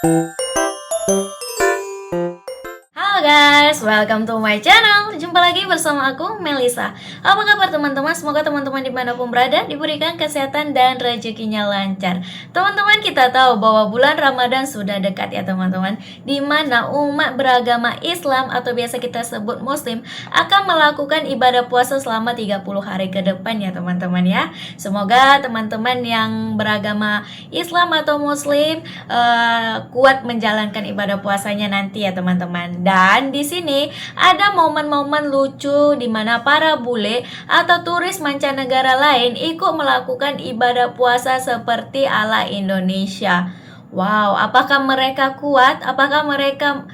Halo guys, welcome to my channel. Jumpa lagi bersama aku, Melisa. Apa kabar teman-teman? Semoga teman-teman dimanapun berada diberikan kesehatan dan rezekinya lancar. Teman-teman, kita tahu bahwa bulan Ramadan sudah dekat ya teman-teman, di mana umat beragama Islam atau biasa kita sebut Muslim akan melakukan ibadah puasa selama 30 hari ke depan ya teman-teman ya. Semoga teman-teman yang beragama Islam atau Muslim kuat menjalankan ibadah puasanya nanti ya teman-teman. Dan di sini ada momen-momen lucu di mana para bule atau turis mancanegara lain ikut melakukan ibadah puasa seperti ala Indonesia. Wow, apakah mereka kuat? Apakah mereka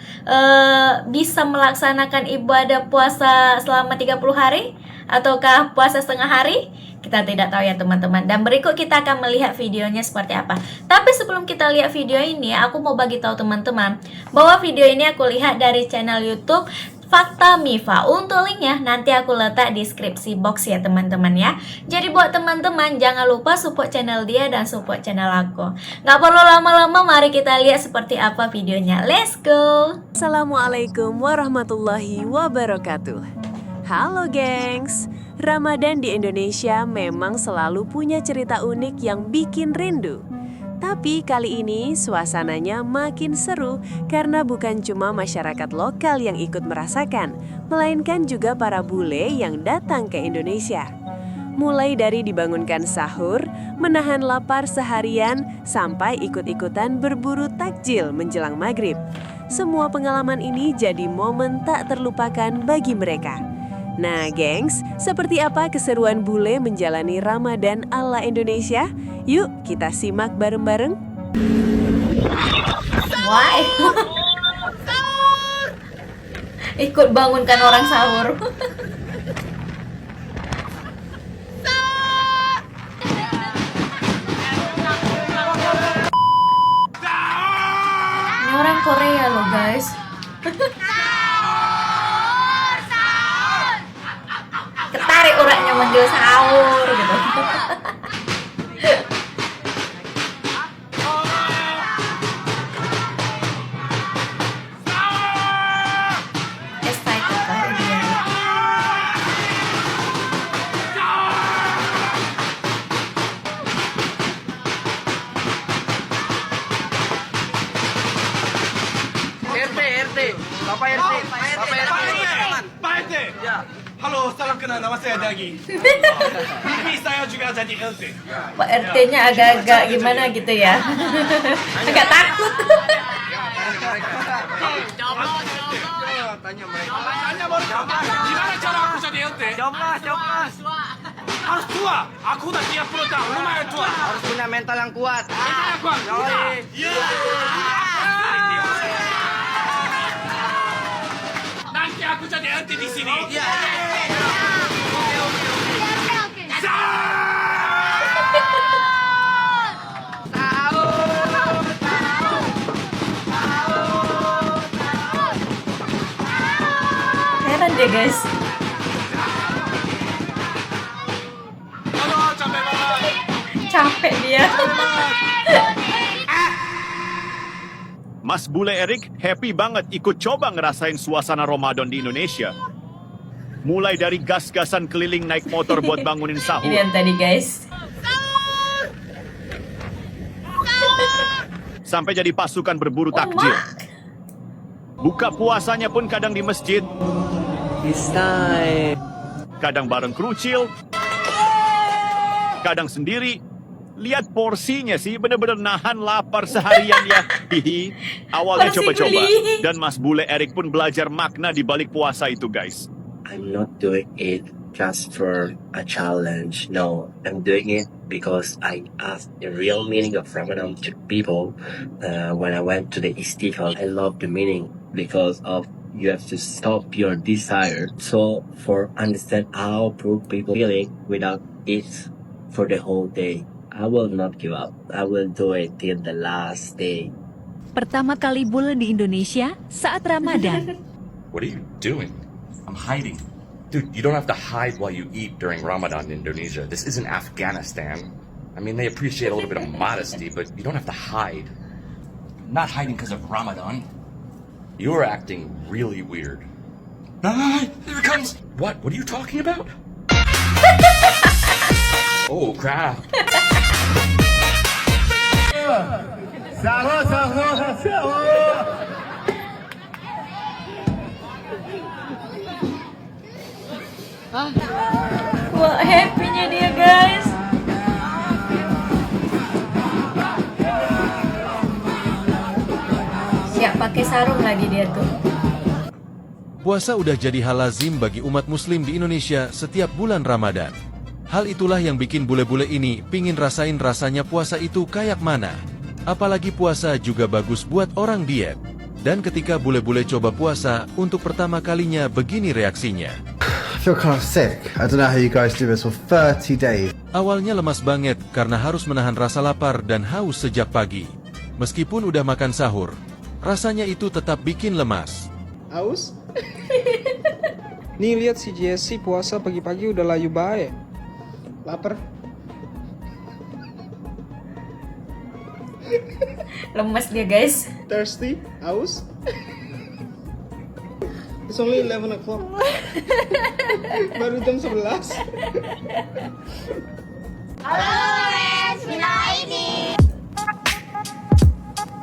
bisa melaksanakan ibadah puasa selama 30 hari? Ataukah puasa setengah hari? Kita tidak tahu ya teman-teman. Dan berikut kita akan melihat videonya seperti apa. Tapi sebelum kita lihat video ini, aku mau bagi tahu teman-teman bahwa video ini aku lihat dari channel YouTube Fakta Mifa. Untuk linknya nanti aku letak di deskripsi box ya teman-teman ya. Jadi buat teman-teman jangan lupa support channel dia dan support channel aku. Gak perlu lama-lama, mari kita lihat seperti apa videonya. Let's go. Assalamualaikum warahmatullahi wabarakatuh. Halo gengs, Ramadan di Indonesia memang selalu punya cerita unik yang bikin rindu. Tapi kali ini suasananya makin seru karena bukan cuma masyarakat lokal yang ikut merasakan, melainkan juga para bule yang datang ke Indonesia. Mulai dari dibangunkan sahur, menahan lapar seharian, sampai ikut-ikutan berburu takjil menjelang maghrib. Semua pengalaman ini jadi momen tak terlupakan bagi mereka. Nah, gengs, seperti apa keseruan bule menjalani Ramadan ala Indonesia? Yuk, kita simak bareng-bareng. Why? Ikut bangunkan orang sahur. Ini orang Korea loh guys. Ketarik uratnya manggil sahur gitu. Excited kali dia. RT, Bapak RT, Bapak RT. Pak RT. Ya. Halo, salam kenal, nama saya Dagi. Tapi saya juga jadi RT. Pak RT-nya agak-agak gimana gitu ya. Agak takut. Tanya mereka. Tanya baru gimana cara aku jadi RT? Joblas. Harus tua. Aku udah 30 tahun, lumayan tua. Harus punya mental yang kuat. Ini aku. Yoi. Nanti aku jadi RT di sini. Iya. Heran deh guys. Halo, capek banget. Capek dia. Mas Bule Erik happy banget ikut coba ngerasain suasana Ramadan di Indonesia. Mulai dari gas-gasan keliling naik motor buat bangunin Ini sahur, yang tadi guys. sampai jadi pasukan berburu Oh, takjil. Mak. Buka puasanya pun kadang di masjid, kadang bareng kerucil, kadang sendiri. Lihat porsinya sih, bener-bener nahan lapar seharian ya. Hihi. Awalnya Porsi coba-coba, beli. dan Mas Bule Erik pun belajar makna di balik puasa itu guys. I'm not doing it just for a challenge. No, I'm doing it because I asked the real meaning of Ramadan to people when I went to the Istiqlal. I love the meaning because of you have to stop your desire. So for understand how poor people feeling without it for the whole day. I will not give up. I will do it till the last day. Pertama kali bule di Indonesia saat Ramadan. What are you doing? I'm hiding. Dude, you don't have to hide while you eat during Ramadan in Indonesia. This isn't Afghanistan. I mean, they appreciate a little bit of modesty, but you don't have to hide. not hiding because of Ramadan. You are acting really weird. Ah, here it comes. What? What are you talking about? Oh, crap. Wah, happy-nya dia, guys. Siap pakai sarung lagi dia tuh. Puasa udah jadi hal lazim bagi umat muslim di Indonesia setiap bulan Ramadan. Hal itulah yang bikin bule-bule ini pingin rasain rasanya puasa itu kayak mana. Apalagi puasa juga bagus buat orang diet. Dan ketika bule-bule coba puasa, untuk pertama kalinya begini reaksinya. I feel kind of sick. I don't know how you guys do this for 30 days. Awalnya lemas banget karena harus menahan rasa lapar dan haus sejak pagi. Meskipun udah makan sahur, rasanya itu tetap bikin lemas. Haus? Nih lihat si Jesse puasa pagi-pagi udah layu baik. Lapar? Lemes dia, guys. Thirsty? Haus? It's only 11 o'clock. Baru jam 11.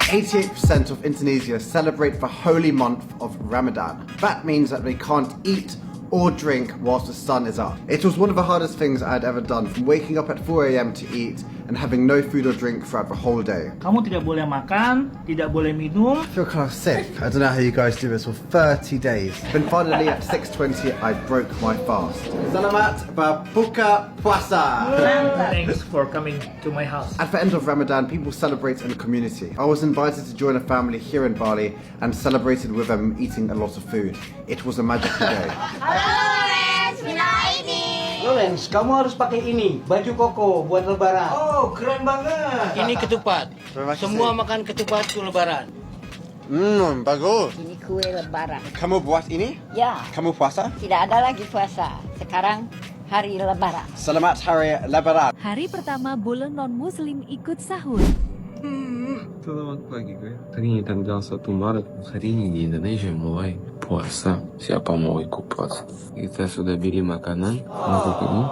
88% of Indonesia celebrate the holy month of Ramadan. That means that they can't eat or drink whilst the sun is up. It was one of the hardest things I had ever done, from waking up at 4 a.m. to eat and having no food or drink throughout the whole day. Kamu tidak boleh makan, tidak boleh minum. I feel kind of sick. I don't know how you guys do this for 30 days. Then finally at 6:20 I broke my fast. Selamat berbuka puasa! Thanks for coming to my house. At the end of Ramadan, people celebrate in a community. I was invited to join a family here in Bali and celebrated with them eating a lot of food. It was a magical day. Lawrence, kamu harus pakai ini, baju koko buat lebaran. Oh, keren banget. Ini ketupat. Semua makan ketupat tuh lebaran. Bagus. Ini kue lebaran. Kamu buat ini? Ya, Kamu puasa? tidak ada lagi puasa. Sekarang hari lebaran. Selamat Hari Lebaran. Hari pertama bulan non-muslim ikut sahur. Selamat pagi guys. Hari ini tanggal 1 Maret. Hari ini di Indonesia mulai puasa. Siapa mau ikut puasa? Kita sudah beli makanan untuk ini.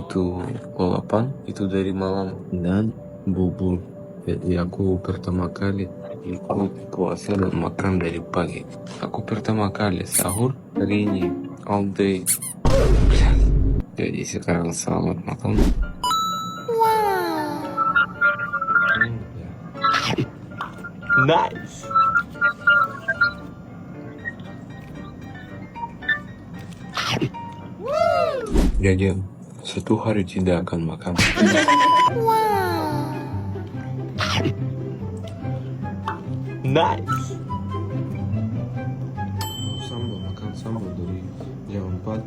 Itu lalapan. Itu dari malam. Dan bubur. Jadi aku pertama kali ikut puasa dan makan dari pagi. Aku pertama kali sahur. Hari ini all day. Jadi sekarang selamat makan. Nice. Jadi satu hari tidak akan makan. Nice. Sambal, makan sambal dari jam 4.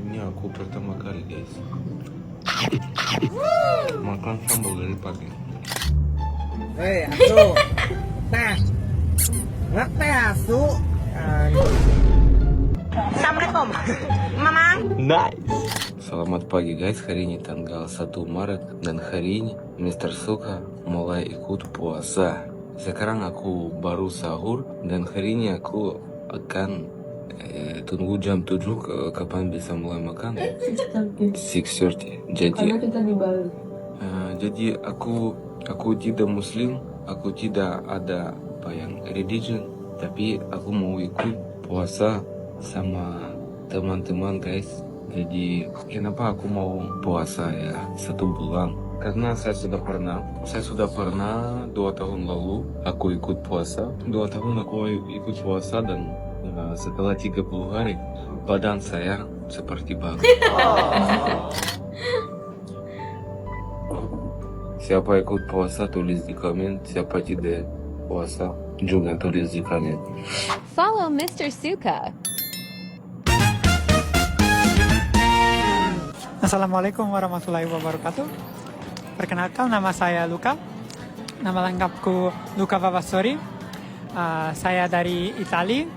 Ini aku pertama kali guys. Makan sambal dari pagi. Hei, asu. Nah. Ngerti asu. Assalamualaikum, Mama. Nice. Selamat pagi guys, hari ini tanggal 1 Maret dan hari ini Mr. Suka mulai ikut puasa. Sekarang aku baru sahur dan hari ini aku akan tunggu jam 7 kapan bisa mulai makan. 6:30. Jadi karena kita di Bali. Jadi aku tidak muslim, aku tidak ada apa yang religion, tapi aku mau ikut puasa sama teman-teman guys. Jadi kenapa aku mau puasa ya 1 bulan? Karena saya sudah pernah 2 tahun lalu aku ikut puasa. 2 tahun aku ikut puasa dan setelah 30 hari badan saya seperti baru. Siapa ikut puasa tulis di komen, siapa tidak puasa juga tulis di komen. Follow Mr. Suka. Assalamualaikum warahmatullahi wabarakatuh. Perkenalkan, nama saya Luca. Nama lengkapku Luca Vavasori. Saya dari Italia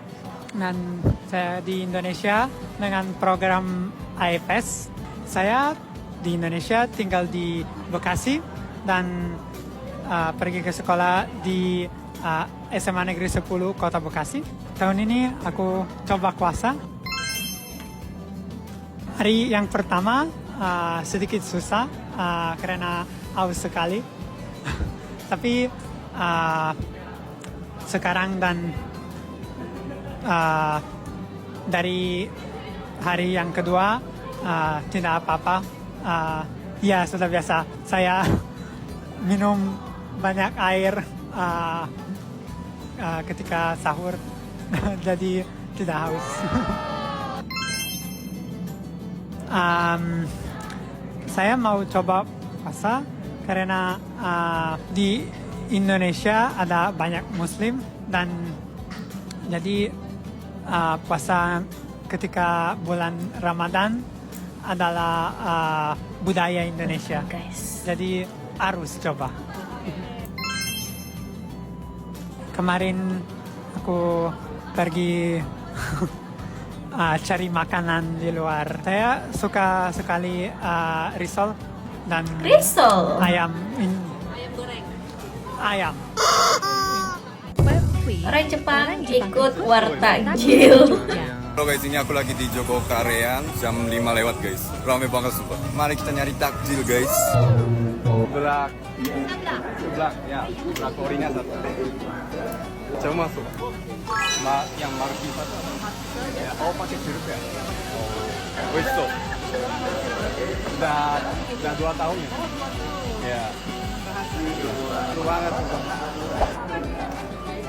dan saya di Indonesia dengan program AFS. Saya di Indonesia tinggal di Bekasi dan pergi ke sekolah di SMA Negeri 10 Kota Bekasi. Tahun ini aku coba puasa. Hari yang pertama sedikit susah karena haus sekali. Tapi sekarang dan dari hari yang kedua tidak apa-apa. Ya sudah biasa. Saya minum banyak air ketika sahur, jadi tidak haus. Saya mau coba puasa karena di Indonesia ada banyak Muslim dan jadi puasa ketika bulan Ramadan adalah budaya Indonesia. Jadi harus coba. Kemarin aku pergi cari makanan di luar. Saya suka sekali risol dan ayam. Ayam goreng. Ayam. Orang Jepang ikut wartajil. Halo guys, ini aku lagi di Joko Karean jam 5 lewat guys. Rame banget sumpah. Mari kita nyari takjil guys. Seblak. Ya. Seblak orinya satu. Coba masuk. Yang marki satu. Ya, pakai sirup ya. Wes tuh. Udah 2 tahun ya. Ya. Seru banget.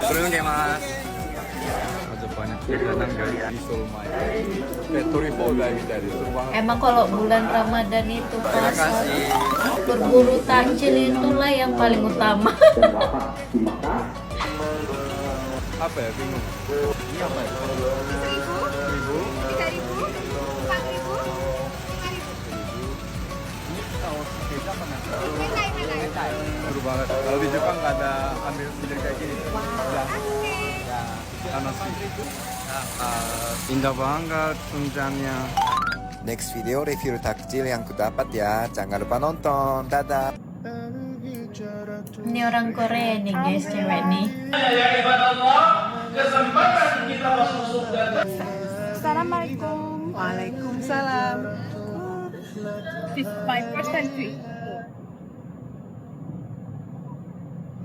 Seru kayak mas. Ada banyak perjalanan guys di Solmai. Toripo udah dari seru banget. Emang kalau bulan Ramadan itu puasa berburu takjil itulah yang paling utama. Apa ya, bingung. Ini apa ya? 1.000, 3.000, 4.000, 5.000. Ini saus keja apa nggak? Mentai. Seru banget. Kalau di Jepang nggak ada ambil sendiri kayak gini. Ya. Indah banget sunjannya. Next video review takjil yang kudapat ya. Jangan lupa nonton. Dadah. Ini orang Korea nih guys, cewek nih. Assalamualaikum. Waalaikumsalam. This is my first country.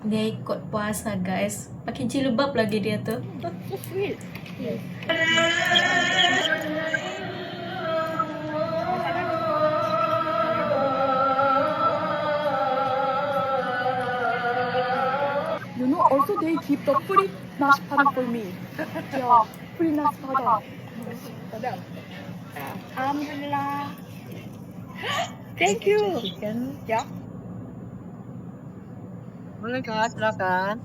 Dia ikut puasa guys, pakai jilbab lagi dia tuh. So sweet. Yes. You know, also they give the free naspada for me. Yeah, free naspada. Alhamdulillah. Thank you. Chicken. Yeah. Boleh kak, silakan.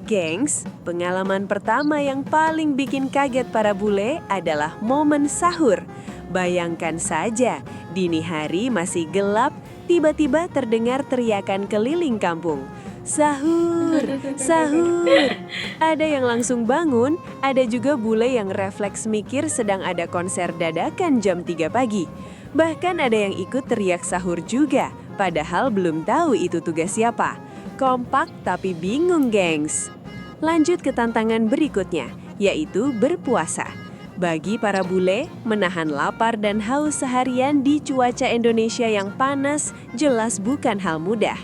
Gengs, pengalaman pertama yang paling bikin kaget para bule adalah momen sahur. Bayangkan saja, dini hari masih gelap, tiba-tiba terdengar teriakan keliling kampung. Sahur, sahur. Ada yang langsung bangun, ada juga bule yang refleks mikir sedang ada konser dadakan jam 3 pagi. Bahkan ada yang ikut teriak sahur juga, padahal belum tahu itu tugas siapa. Kompak tapi bingung, gengs. Lanjut ke tantangan berikutnya, yaitu berpuasa. Bagi para bule, menahan lapar dan haus seharian di cuaca Indonesia yang panas jelas bukan hal mudah.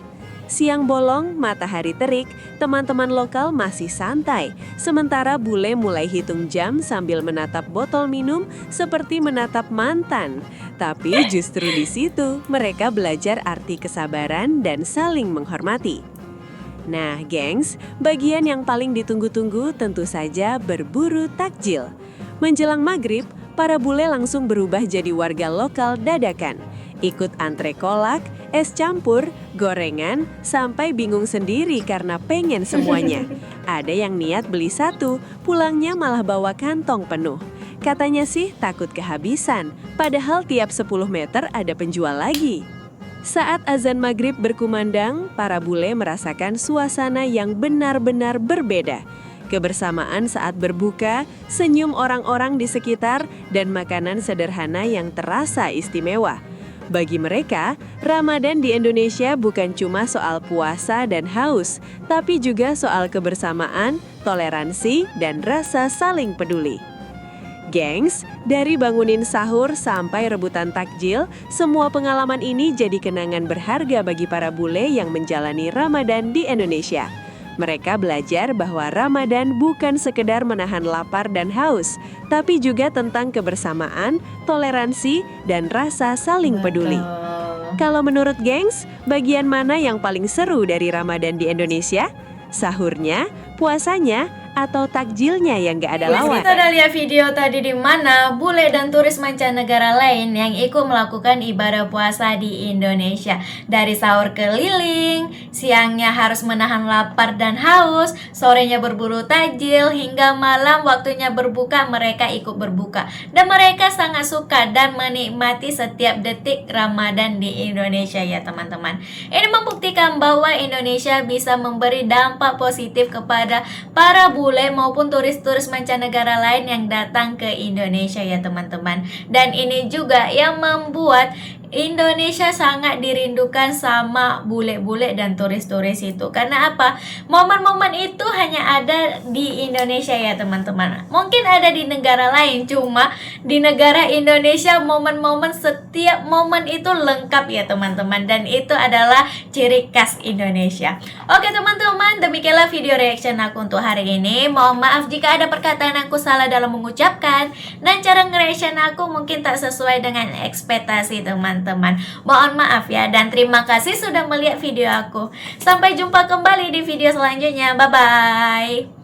Siang bolong, matahari terik, teman-teman lokal masih santai. Sementara bule mulai hitung jam sambil menatap botol minum seperti menatap mantan. Tapi justru di situ mereka belajar arti kesabaran dan saling menghormati. Nah, gengs, bagian yang paling ditunggu-tunggu tentu saja berburu takjil. Menjelang maghrib, para bule langsung berubah jadi warga lokal dadakan. Ikut antre kolak, es campur, gorengan, sampai bingung sendiri karena pengen semuanya. Ada yang niat beli satu, pulangnya malah bawa kantong penuh. Katanya sih takut kehabisan, padahal tiap 10 meter ada penjual lagi. Saat azan maghrib berkumandang, para bule merasakan suasana yang benar-benar berbeda. Kebersamaan saat berbuka, senyum orang-orang di sekitar, dan makanan sederhana yang terasa istimewa. Bagi mereka, Ramadan di Indonesia bukan cuma soal puasa dan haus, tapi juga soal kebersamaan, toleransi, dan rasa saling peduli. Gengs, dari bangunin sahur sampai rebutan takjil, semua pengalaman ini jadi kenangan berharga bagi para bule yang menjalani Ramadan di Indonesia. Mereka belajar bahwa Ramadan bukan sekedar menahan lapar dan haus, tapi juga tentang kebersamaan, toleransi, dan rasa saling peduli. Kalau menurut gengs, bagian mana yang paling seru dari Ramadan di Indonesia? Sahurnya, puasanya, atau takjilnya yang gak ada lawan? Kita udah lihat video tadi di mana bule dan turis mancanegara lain yang ikut melakukan ibadah puasa di Indonesia. Dari sahur keliling, siangnya harus menahan lapar dan haus, sorenya berburu takjil, hingga malam waktunya berbuka mereka ikut berbuka. Dan mereka sangat suka dan menikmati setiap detik Ramadan di Indonesia ya teman-teman. Ini membuktikan bahwa Indonesia bisa memberi dampak positif kepada para bule maupun turis-turis mancanegara lain yang datang ke Indonesia ya teman-teman. Dan ini juga yang membuat Indonesia sangat dirindukan sama bule-bule dan turis-turis itu. Karena apa? Momen-momen itu hanya ada di Indonesia ya teman-teman. Mungkin ada di negara lain, cuma di negara Indonesia momen-momen, setiap momen itu lengkap ya teman-teman. Dan itu adalah ciri khas Indonesia. Oke teman-teman, demikianlah video reaction aku untuk hari ini. Mohon maaf jika ada perkataan aku salah dalam mengucapkan, dan cara nge-reaction aku mungkin tak sesuai dengan ekspektasi teman-teman. Mohon maaf ya, dan terima kasih sudah melihat video aku. Sampai jumpa kembali di video selanjutnya. Bye bye.